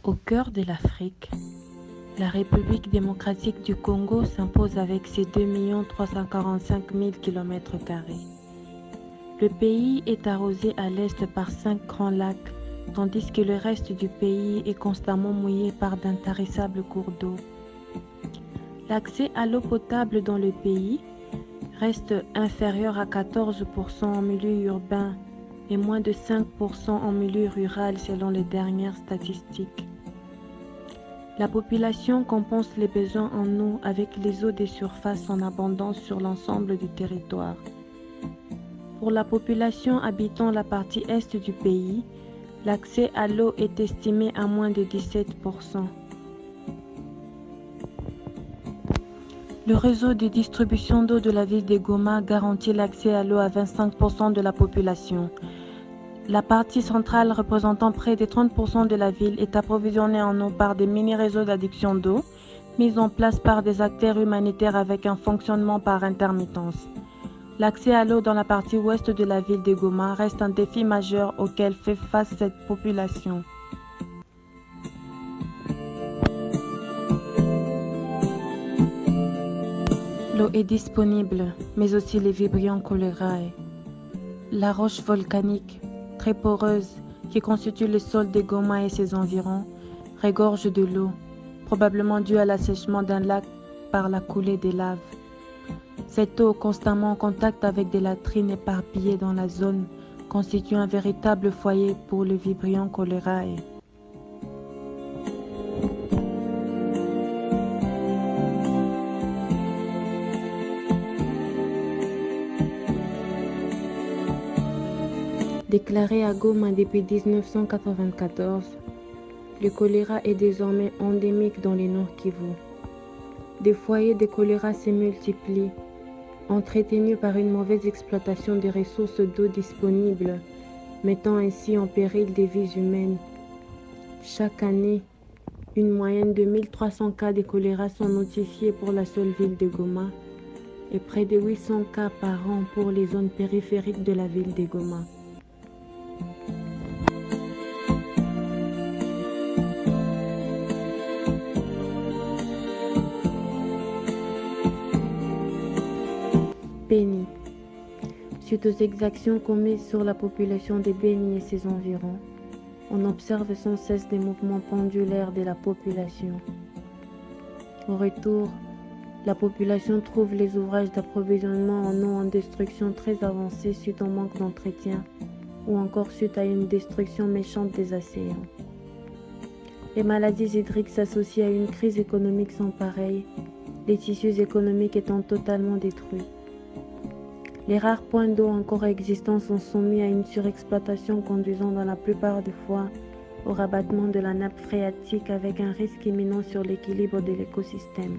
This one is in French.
Au cœur de l'Afrique, la République démocratique du Congo s'impose avec ses 2 345 000 km². Le pays est arrosé à l'est par 5 grands lacs, tandis que le reste du pays est constamment mouillé par d'intarissables cours d'eau. L'accès à l'eau potable dans le pays reste inférieur à 14% en milieu urbain et moins de 5% en milieu rural selon les dernières statistiques. La population compense les besoins en eau avec les eaux de surface en abondance sur l'ensemble du territoire. Pour la population habitant la partie est du pays, l'accès à l'eau est estimé à moins de 17%. Le réseau de distribution d'eau de la ville de Goma garantit l'accès à l'eau à 25% de la population. La partie centrale, représentant près de 30% de la ville, est approvisionnée en eau par des mini-réseaux d'adduction d'eau, mis en place par des acteurs humanitaires avec un fonctionnement par intermittence. L'accès à l'eau dans la partie ouest de la ville de Goma reste un défi majeur auquel fait face cette population. L'eau est disponible, mais aussi les vibrions cholérae. La roche volcanique, très poreuse, qui constitue le sol de Goma et ses environs, regorge de l'eau, probablement due à l'assèchement d'un lac par la coulée des laves. Cette eau, constamment en contact avec des latrines éparpillées dans la zone, constitue un véritable foyer pour le vibrion cholérae. Déclaré à Goma depuis 1994, le choléra est désormais endémique dans le Nord Kivu. Des foyers de choléra se multiplient, entretenus par une mauvaise exploitation des ressources d'eau disponibles, mettant ainsi en péril des vies humaines. Chaque année, une moyenne de 1300 cas de choléra sont notifiés pour la seule ville de Goma et près de 800 cas par an pour les zones périphériques de la ville de Goma. Beni. Suite aux exactions commises sur la population de Beni et ses environs, on observe sans cesse des mouvements pendulaires de la population. Au retour, la population trouve les ouvrages d'approvisionnement en eau en destruction très avancée suite au manque d'entretien ou encore suite à une destruction méchante des océans. Les maladies hydriques s'associent à une crise économique sans pareille, les tissus économiques étant totalement détruits. Les rares points d'eau encore existants sont soumis à une surexploitation conduisant dans la plupart des fois au rabattement de la nappe phréatique avec un risque imminent sur l'équilibre de l'écosystème.